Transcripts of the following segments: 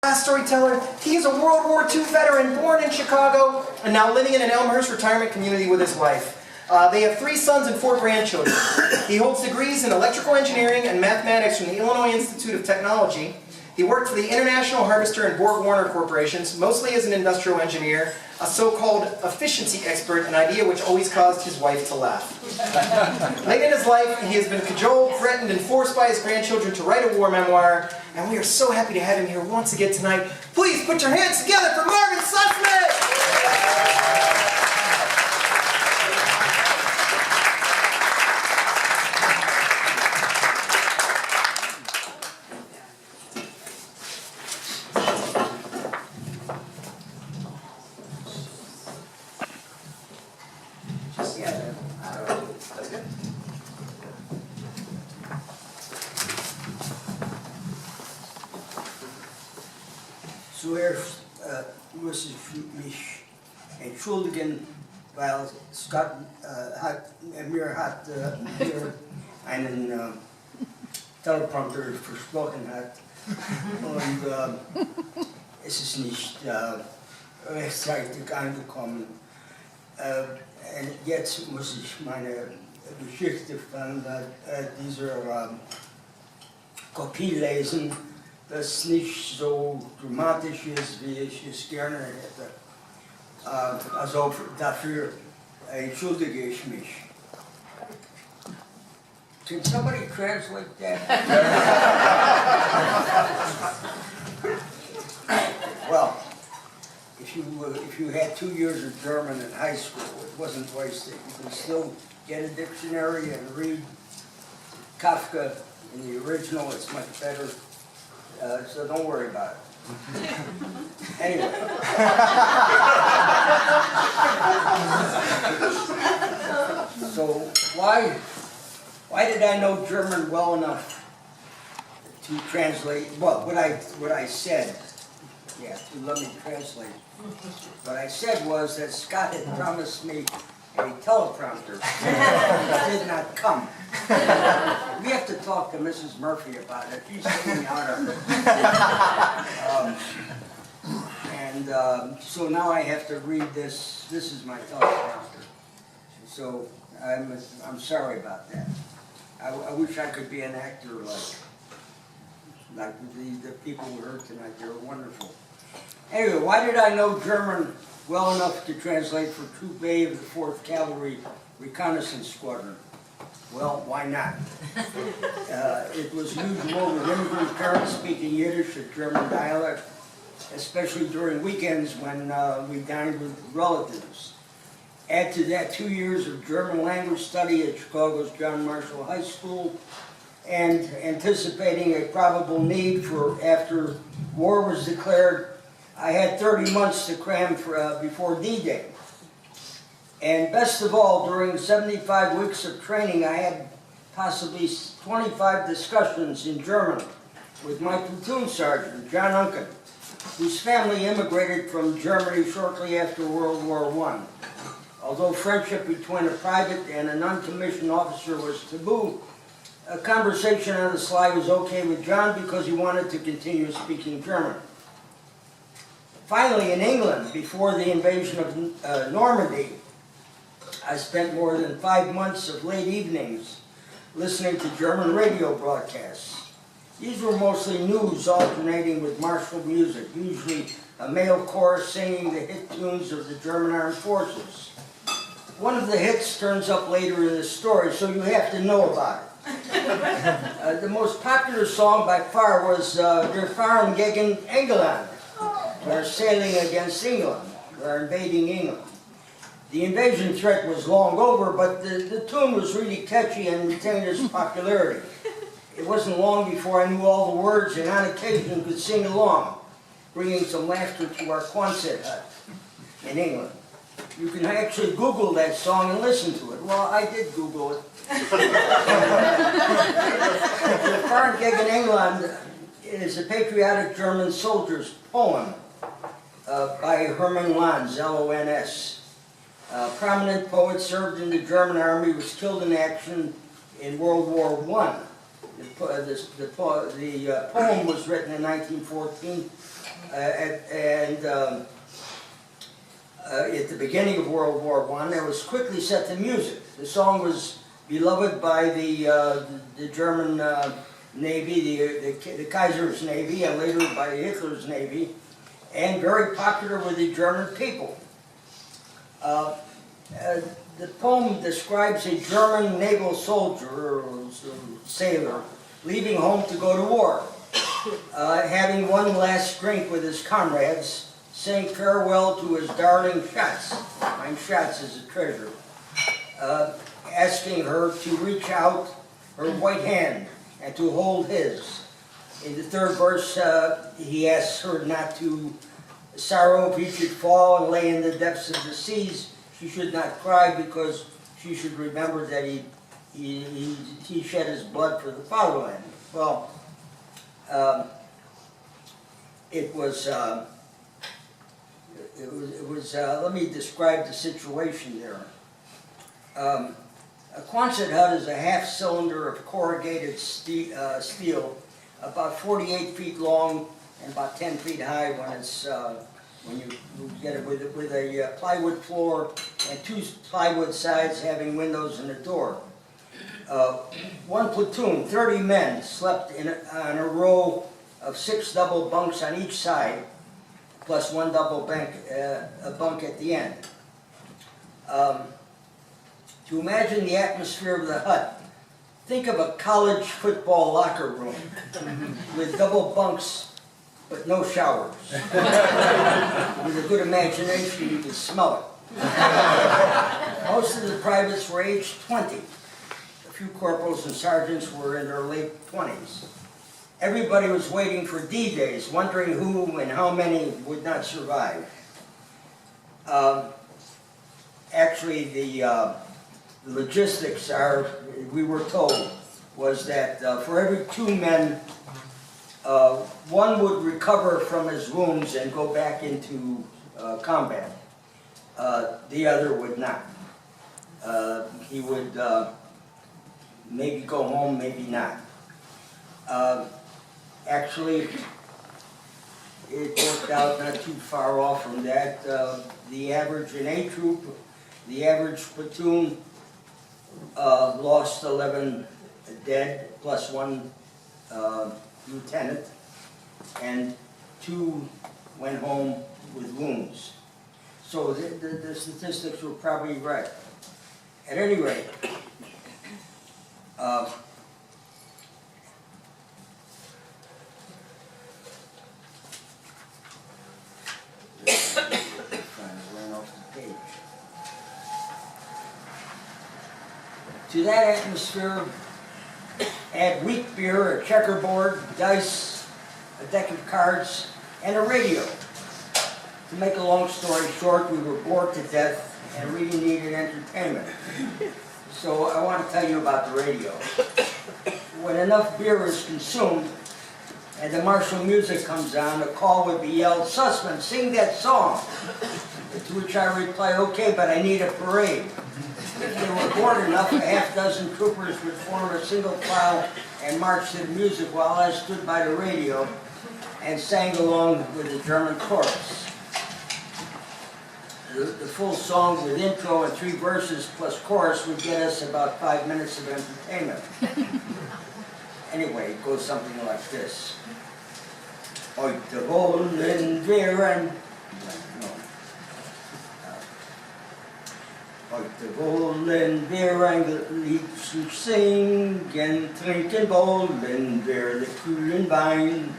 Last storyteller, he is a World War II veteran born in Chicago and now living in an Elmhurst retirement community with his wife. They have 3 sons and 4 grandchildren. He holds degrees in electrical engineering and mathematics from the Illinois Institute of Technology. He worked for the International Harvester and Borg-Warner corporations, mostly as an industrial engineer, a so-called efficiency expert, an idea which always caused his wife to laugh. Late in his life, he has been cajoled, threatened, and forced by his grandchildren to write a war memoir, and we are so happy to have him here once again tonight. Please put your hands together for Marvin Sussman! Zuerst muss ich mich entschuldigen, weil Scott mir hat hier einen Teleprompter versprochen hat und es ist nicht rechtzeitig angekommen. Und jetzt muss ich meine Geschichte von dieser Kopie lesen, das nicht so dramatisch ist, wie ich es gerne hätte. Also dafür entschuldige ich mich. Can somebody translate that? Well, if you had 2 years of German in high school, it wasn't wasted. You can still get a dictionary and read Kafka in the original. It's much better. So don't worry about it. Anyway. So why did I know German well enough to translate? Well, what I said, yeah, to let me translate. What I said was that Scott had promised me a teleprompter that did not come. We have to talk to Mrs. Murphy about it. She's sitting out of it. So now I have to read this. This is my teleprompter. So I'm sorry about that. I wish I could be an actor like the people we heard tonight. They were wonderful. Anyway, why did I know German well enough to translate for Troop A of the 4th Cavalry Reconnaissance Squadron? Well, why not? It was usual with immigrant parents speaking Yiddish or German dialect, especially during weekends when we dined with relatives. Add to that 2 years of German language study at Chicago's John Marshall High School, and anticipating a probable need for after war was declared, I had 30 months to cram for, before D-Day. And best of all, during 75 weeks of training, I had possibly 25 discussions in German with my platoon sergeant, John Unken, whose family immigrated from Germany shortly after World War I. Although friendship between a private and an uncommissioned officer was taboo, a conversation on the sly was okay with John because he wanted to continue speaking German. Finally, in England, before the invasion of Normandy, I spent more than 5 months of late evenings listening to German radio broadcasts. These were mostly news alternating with martial music, usually a male chorus singing the hit tunes of the German armed forces. One of the hits turns up later in the story, so you have to know about it. The most popular song by far was Wir fahren gegen England. We're sailing against England. We're invading England. The invasion threat was long over, but the tune was really catchy and retained its popularity. It wasn't long before I knew all the words and on occasion could sing along, bringing some laughter to our Quonset hut in England. You can actually Google that song and listen to it. Well, I did Google it. The Fahren gegen England is a patriotic German soldier's poem by Hermann Lons, L-O-N-S. A prominent poet, served in the German army, was killed in action in World War I. The poem was written in 1914 At the beginning of World War I, that was quickly set to music. The song was beloved by the German Navy, the Kaiser's Navy, and later by Hitler's Navy, and very popular with the German people. The poem describes a German naval soldier or sailor leaving home to go to war, having one last drink with his comrades, saying farewell to his darling Schatz. Mein Schatz is a treasure. Asking her to reach out her white hand and to hold his. In the third verse, he asks her not to sorrow if he should fall and lay in the depths of the seas. She should not cry because she should remember that he shed his blood for the fatherland. Well, let me describe the situation there. A Quonset hut is a half cylinder of corrugated steel, about 48 feet long and about 10 feet high when you get it with a plywood floor and 2 plywood sides having windows and a door. One platoon, 30 men, slept on a row of 6 double bunks on each side, plus 1 double bunk at the end. To imagine the atmosphere of the hut, think of a college football locker room with double bunks but no showers. With a good imagination, you can smell it. Most of the privates were aged 20. A few corporals and sergeants were in their late 20s. Everybody was waiting for D-Days, wondering who and how many would not survive. Actually, the logistics are, we were told, was that for every 2 men, 1 would recover from his wounds and go back into combat. The other would not. He would maybe go home, maybe not. Actually, it worked out not too far off from that. The average in A troop, the average platoon lost 11 dead, plus 1 lieutenant, and 2 went home with wounds. So the statistics were probably right. At any rate, to that atmosphere, add weak beer, a checkerboard, dice, a deck of cards, and a radio. To make a long story short, we were bored to death and really needed entertainment. So I want to tell you about the radio. When enough beer is consumed and the martial music comes on, a call would be yelled, "Sussman, sing that song." To which I reply, "Okay, but I need a parade." If they were bored enough, a half-dozen troopers would form a single file and march to the music while I stood by the radio and sang along with the German chorus. The full song with intro and 3 verses plus chorus would get us about 5 minutes of entertainment. Anyway, it goes something like this. Heute wollen wir ein... Heute wollen wir ein Lied singen, trinken wollen wir den kühlen Wein.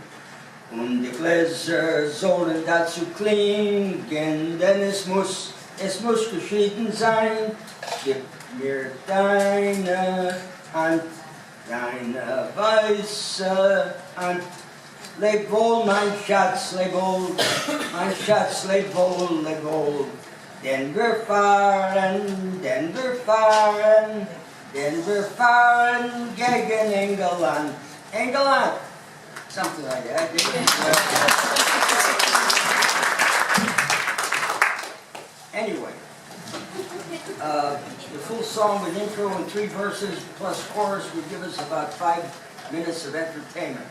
Und die Gläser sollen dazu klingen, denn es muss geschieden sein. Gib mir deine Hand, deine weiße Hand. Leb wohl, mein Schatz, leb wohl, mein Schatz, leb wohl, leb wohl. Denn wir fahren, denn wir fahren, denn wir fahren gegen England. England! Something like that. Anyway, the full song with intro and 3 verses plus chorus would give us about 5 minutes of entertainment.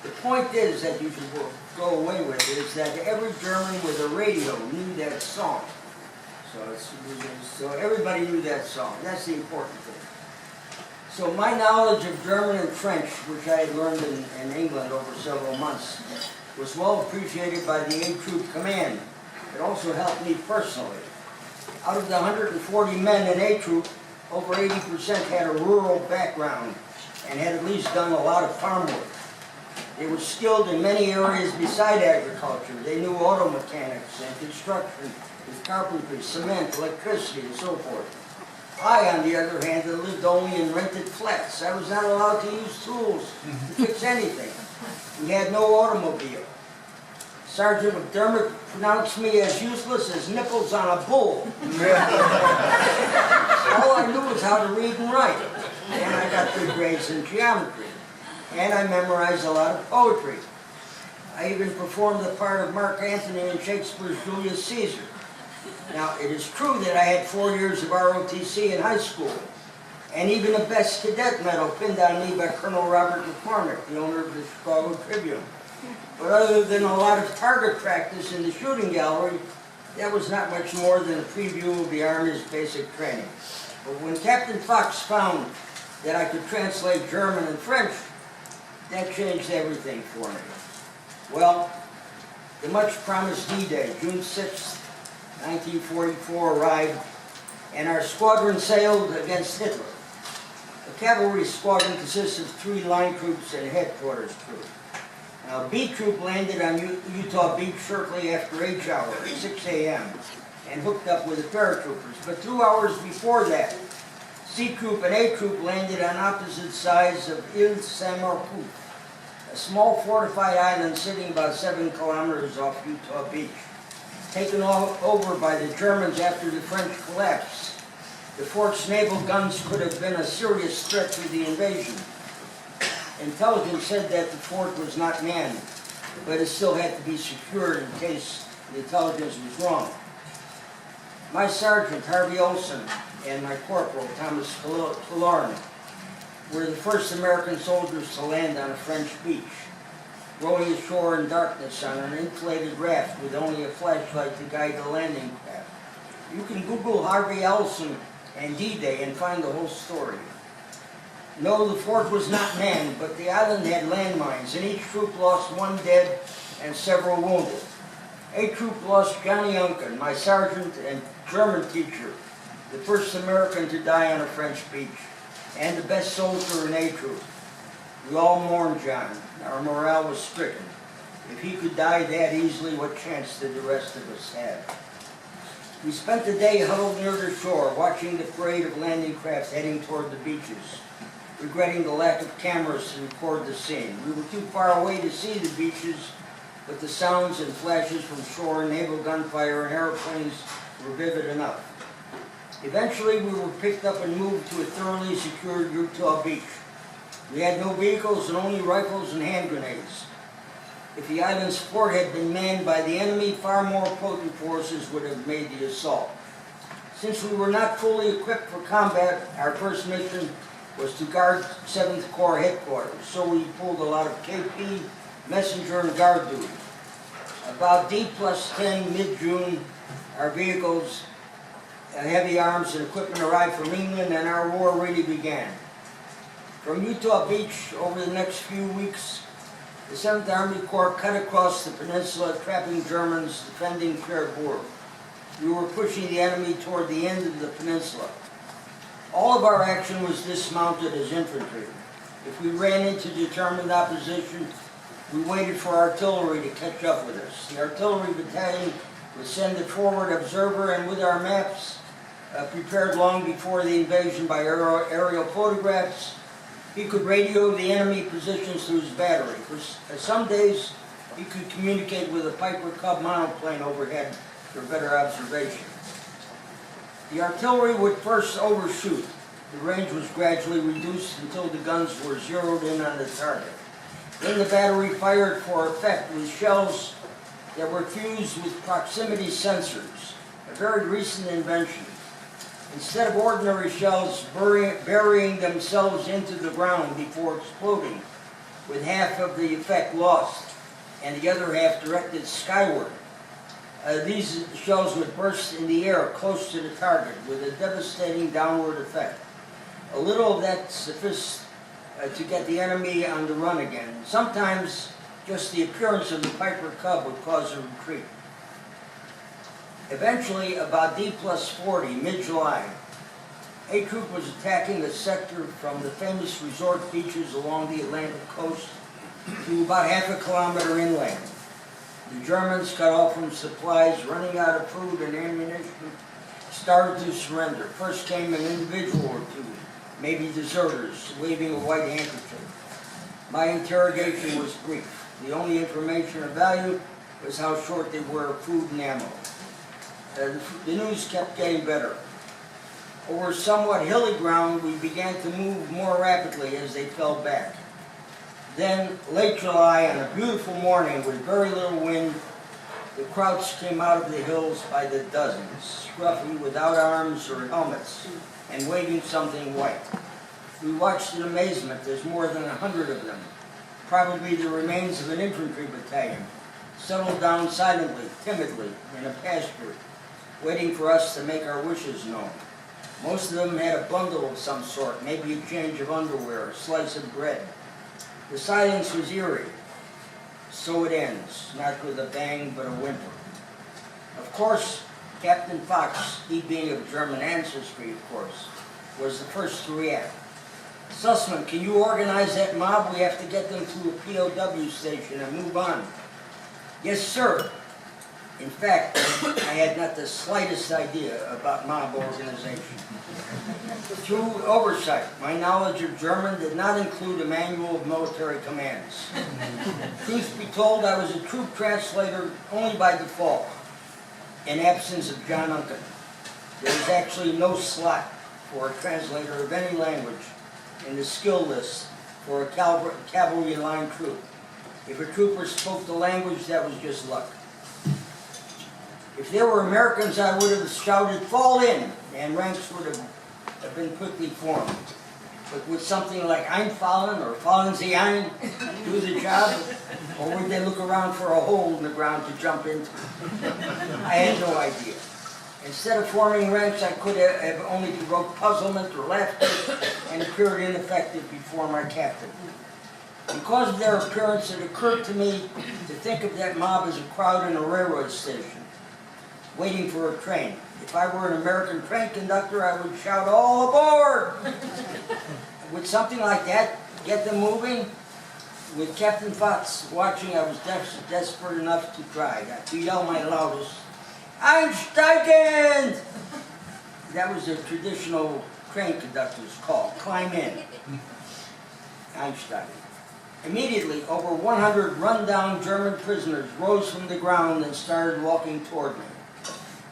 The point is that you should go away with is that every German with a radio knew that song. So everybody knew that song. That's the important thing. So my knowledge of German and French, which I had learned in England over several months, was well appreciated by the A Troop command. It also helped me personally. Out of the 140 men in A Troop, over 80% had a rural background and had at least done a lot of farm work. They were skilled in many areas beside agriculture. They knew auto mechanics and construction, with carpentry, cement, electricity, and so forth. I, on the other hand, had lived only in rented flats. I was not allowed to use tools to fix anything. We had no automobile. Sergeant McDermott pronounced me as useless as nipples on a bull. All I knew was how to read and write. And I got good grades in geometry. And I memorized a lot of poetry. I even performed the part of Mark Antony in Shakespeare's Julius Caesar. Now, it is true that I had 4 years of ROTC in high school, and even a Best Cadet Medal pinned on me by Colonel Robert McCormick, the owner of the Chicago Tribune. But other than a lot of target practice in the shooting gallery, that was not much more than a preview of the Army's basic training. But when Captain Fox found that I could translate German and French, that changed everything for me. Well, the much-promised D-Day, June 6th, 1944, arrived, and our squadron sailed against Hitler. The cavalry squadron consists of 3 line troops and a headquarters troop. Now, B Troop landed on Utah Beach shortly after H hour, 6 a.m., and hooked up with the paratroopers. But 2 hours before that, C Troop and A Troop landed on opposite sides of Ile Saint-Marcouf, a small fortified island sitting about 7 kilometers off Utah Beach. Taken over by the Germans after the French collapse, the fort's naval guns could have been a serious threat to the invasion. Intelligence said that the fort was not manned, but it still had to be secured in case the intelligence was wrong. My sergeant, Harvey Olson, and my corporal, Thomas Killorn, were the first American soldiers to land on a French beach, rowing ashore in darkness on an inflated raft with only a flashlight to guide the landing craft. You can Google Harvey Olson and D-Day and find the whole story. No, the fort was not manned, but the island had landmines, and each troop lost 1 dead and several wounded. A Troop lost Johnny Unken, my sergeant and German teacher, the first American to die on a French beach, and the best soldier in A Troop. We all mourned John. Our morale was stricken. If he could die that easily, what chance did the rest of us have? We spent the day huddled near the shore, watching the parade of landing craft heading toward the beaches, regretting the lack of cameras to record the scene. We were too far away to see the beaches, but the sounds and flashes from shore, naval gunfire, and airplanes were vivid enough. Eventually, we were picked up and moved to a thoroughly secured Utah Beach. We had no vehicles and only rifles and hand grenades. If the island's fort had been manned by the enemy, far more potent forces would have made the assault. Since we were not fully equipped for combat, our first mission was to guard 7th Corps headquarters, so we pulled a lot of KP, messenger, and guard duty. About D+10 mid-June, our vehicles, heavy arms, and equipment arrived from England, and our war really began. From Utah Beach, over the next few weeks, the 7th Army Corps cut across the peninsula, trapping Germans defending Cherbourg. We were pushing the enemy toward the end of the peninsula. All of our action was dismounted as infantry. If we ran into determined opposition, we waited for artillery to catch up with us. The artillery battalion would send a forward observer, and with our maps prepared long before the invasion by aerial photographs, he could radio the enemy positions through his battery. For some days, he could communicate with a Piper Cub monoplane overhead for better observation. The artillery would first overshoot. The range was gradually reduced until the guns were zeroed in on the target. Then the battery fired for effect with shells that were fused with proximity sensors, a very recent invention. Instead of ordinary shells burying themselves into the ground before exploding, with half of the effect lost and the other half directed skyward. These shells would burst in the air close to the target with a devastating downward effect. A little of that sufficed to get the enemy on the run again. Sometimes just the appearance of the Piper Cub would cause a retreat. Eventually, about D+40, mid-July, A Troop was attacking a sector from the famous resort beaches along the Atlantic coast to about half a kilometer inland. The Germans, cut off from supplies, running out of food and ammunition, started to surrender. First came an individual or two, maybe deserters, waving a white handkerchief. My interrogation was brief. The only information of value was how short they were of food and ammo. The news kept getting better. Over somewhat hilly ground, we began to move more rapidly as they fell back. Then, late July, on a beautiful morning with very little wind, the Krauts came out of the hills by the dozens, scruffy, without arms or helmets, and waving something white. We watched in amazement. There's more than 100 of them, probably the remains of an infantry battalion, settled down silently, timidly, in a pasture, waiting for us to make our wishes known. Most of them had a bundle of some sort, maybe a change of underwear, a slice of bread. The silence was eerie. So it ends, not with a bang, but a whimper. Of course, Captain Fox, he being of German ancestry, of course, was the first to react. Sussman, can you organize that mob? We have to get them to a POW station and move on. Yes, sir. In fact, I had not the slightest idea about mob organization. Through oversight, my knowledge of German did not include a manual of military commands. Truth be told, I was a troop translator only by default, in absence of John Unken. There was actually no slot for a translator of any language in the skill list for a cavalry line troop. If a trooper spoke the language, that was just luck. If there were Americans, I would have shouted, "Fall in," and ranks would have been quickly formed. But would something like "I'm fallen" or "Fallen Sie ein" do the job? Or would they look around for a hole in the ground to jump into? I had no idea. Instead of forming ranks, I could have only provoked puzzlement or laughter and appeared ineffective before my captain. Because of their appearance, it occurred to me to think of that mob as a crowd in a railroad station, waiting for a train. If I were an American train conductor, I would shout, "All aboard!" Would something like that get them moving? With Captain Fox watching, I was desperate enough to try, to yell my loudest, "Einsteigen!" That was a traditional train conductor's call, "Climb in." Einsteigen. Immediately, over 100 run-down German prisoners rose from the ground and started walking toward me.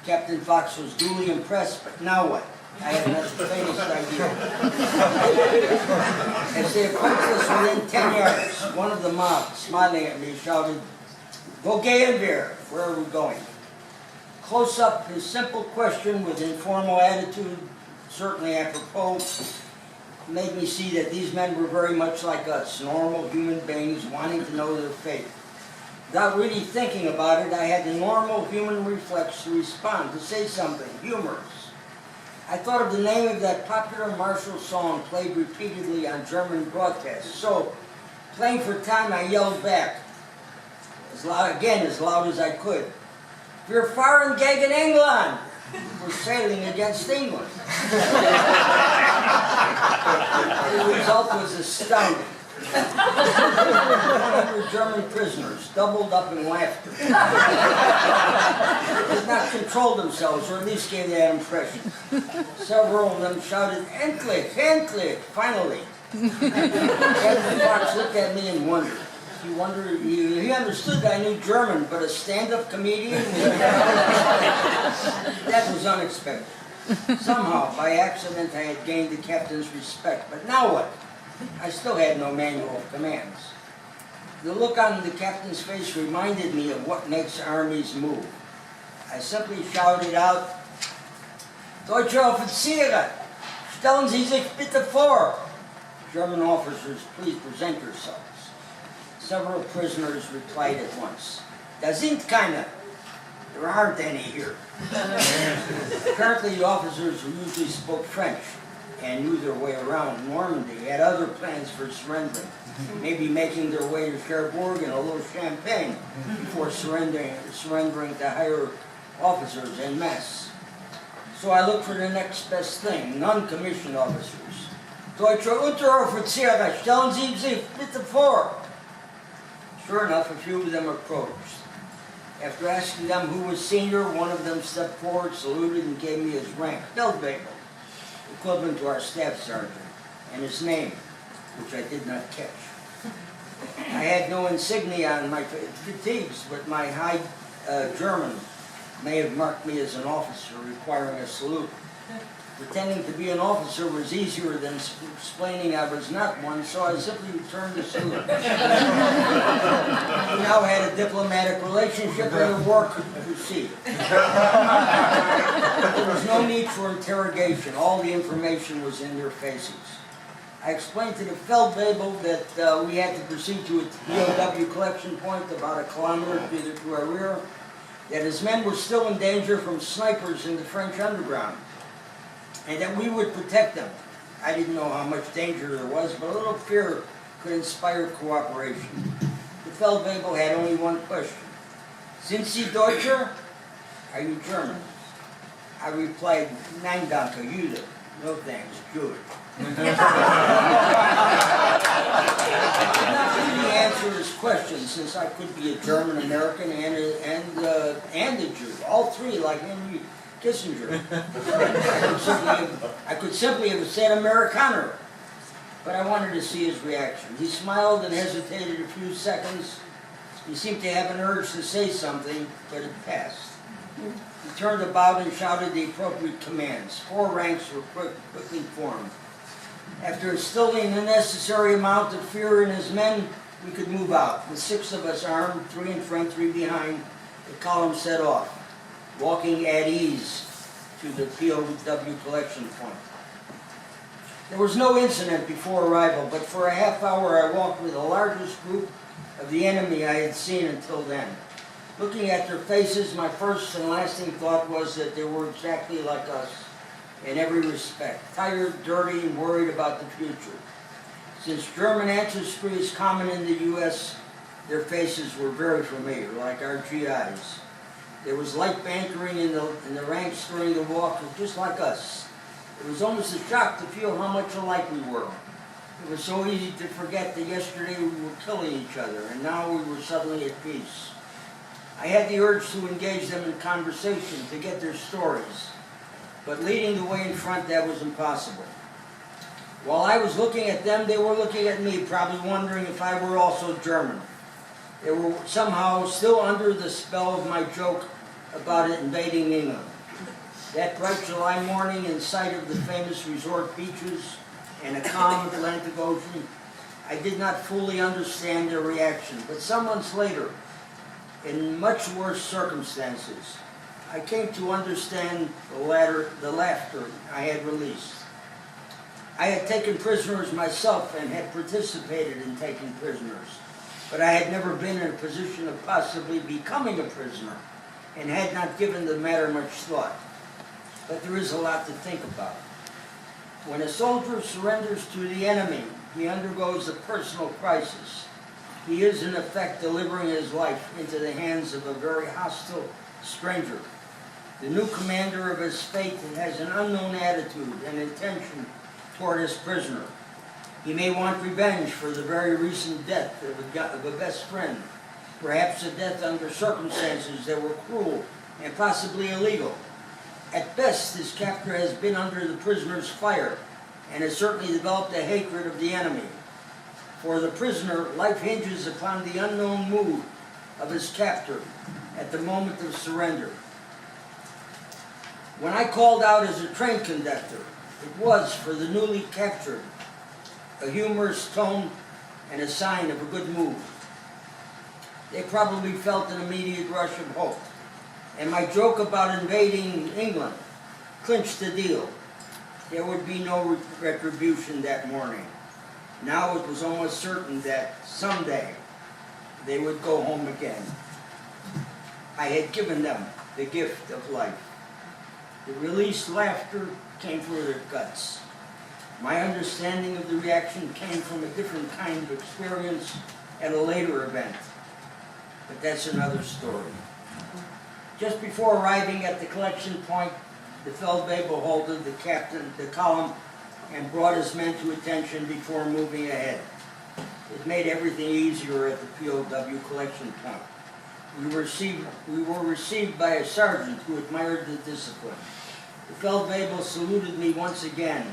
Captain Fox was duly impressed, but now what? I had not the faintest idea. As they approached us within 10 yards, one of the mob, smiling at me, shouted, "Wo gehen wir?" Where are we going? Close up, his simple question with informal attitude, certainly apropos, made me see that these men were very much like us, normal human beings wanting to know their fate. Without really thinking about it, I had the normal human reflex to respond, to say something humorous. I thought of the name of that popular martial song played repeatedly on German broadcasts. So, playing for time, I yelled back, as loud as I could, "Wir fahren gegen England!" We're sailing against England. The result was astounding. 100 German prisoners doubled up in laughter. They did not control themselves, or at least gave that impression. Several of them shouted, "Endlich, endlich," finally. Captain Fox looked at me and wondered. He understood that I knew German, but a stand-up comedian? That was unexpected. Somehow, by accident, I had gained the captain's respect. But now what? I still had no manual of commands. The look on the captain's face reminded me of what makes armies move. I simply shouted out, "Deutsche Offiziere, stellen Sie sich bitte vor." German officers, please present yourselves. Several prisoners replied at once, "Da sind keine." There aren't any here. Apparently the officers who usually spoke French and knew their way around Normandy had other plans for surrendering, maybe making their way to Cherbourg and a little champagne before surrendering to higher officers en masse. So I looked for the next best thing, non-commissioned officers. Deutsche Unteroffiziere, stellen Sie sich bitte vor. Sure enough, a few of them approached. After asking them who was senior, one of them stepped forward, saluted, and gave me his rank, Feldwebel, equivalent to our staff sergeant, and his name, which I did not catch. I had no insignia on my fatigues, but my high German may have marked me as an officer requiring a salute. Pretending to be an officer was easier than explaining I was not one, so I simply returned the salute. We now had a diplomatic relationship and the war could proceed. There was no need for interrogation. All the information was in their faces. I explained to the Feldwebel that we had to proceed to a POW collection point about a kilometer to our rear, that his men were still in danger from snipers in the French underground, and that we would protect them. I didn't know how much danger there was, but a little fear could inspire cooperation. The Feldwebel had only one question. Sind Sie Deutscher? Are you German? I replied, Nein danke, Jude. No thanks, Jewish. I did not really answer his question, since I could be a German American and a Jew, all three, like Henry Kissinger. I could simply have said Amerikaner, but I wanted to see his reaction. He smiled and hesitated a few seconds. He seemed to have an urge to say something, but it passed. He turned about and shouted the appropriate commands. 4 ranks were quickly formed. After instilling the necessary amount of fear in his men, we could move out. With 6 of us armed, 3 in front, 3 behind, the column set off, walking at ease to the POW collection point. There was no incident before arrival, but for a half hour I walked with the largest group of the enemy I had seen until then. Looking at their faces, my first and lasting thought was that they were exactly like us in every respect, tired, dirty, and worried about the future. Since German ancestry is common in the U.S., their faces were very familiar, like our GIs. There was light bantering in the ranks during the walk, just like us. It was almost a shock to feel how much alike we were. It was so easy to forget that yesterday we were killing each other, and now we were suddenly at peace. I had the urge to engage them in conversation, to get their stories. But leading the way in front, that was impossible. While I was looking at them, they were looking at me, probably wondering if I were also German. They were somehow still under the spell of my joke about invading England. That bright July morning, in sight of the famous resort beaches and a calm Atlantic Ocean, I did not fully understand their reaction. But some months later, in much worse circumstances, I came to understand the laughter I had released. I had taken prisoners myself and had participated in taking prisoners, but I had never been in a position of possibly becoming a prisoner and had not given the matter much thought. But there is a lot to think about. When a soldier surrenders to the enemy, he undergoes a personal crisis. He is, in effect, delivering his life into the hands of a very hostile stranger. The new commander of his fate has an unknown attitude and intention toward his prisoner. He may want revenge for the very recent death of a best friend, perhaps a death under circumstances that were cruel and possibly illegal. At best, his captor has been under the prisoner's fire and has certainly developed a hatred of the enemy. For the prisoner, life hinges upon the unknown mood of his captor at the moment of surrender. When I called out as a train conductor, it was for the newly captured, a humorous tone and a sign of a good mood. They probably felt an immediate rush of hope, and my joke about invading England clinched the deal. There would be no retribution that morning. Now it was almost certain that someday they would go home again. I had given them the gift of life. The released laughter came from their guts. My understanding of the reaction came from a different kind of experience at a later event. But that's another story. Just before arriving at the collection point, the Feldwebel halted the column and brought his men to attention before moving ahead. It made everything easier at the POW collection point. We were received by a sergeant who admired the discipline. The Feldwebel saluted me once again,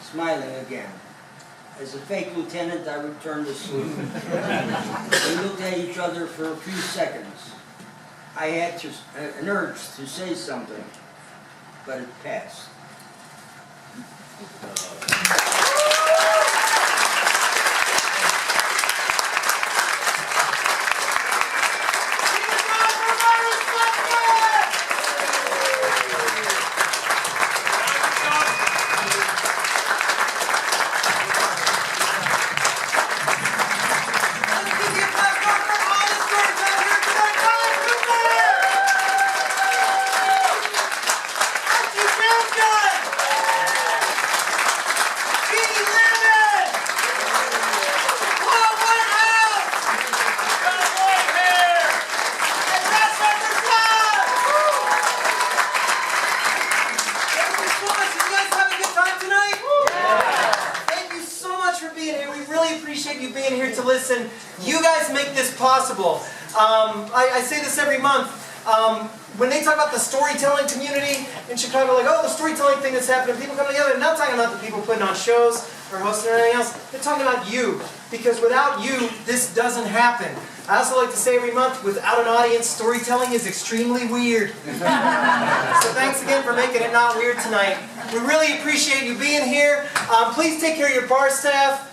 smiling again. As a fake lieutenant, I returned the salute. We looked at each other for a few seconds. I had an urge to say something, but it passed. You guys make this possible. I say this every month. When they talk about the storytelling community in Chicago, like, oh, the storytelling thing that's happening, people come together, they're not talking about the people putting on shows or hosting or anything else. They're talking about you. Because without you, this doesn't happen. I also like to say every month, without an audience, storytelling is extremely weird. So thanks again for making it not weird tonight. We really appreciate you being here. Please take care of your bar staff.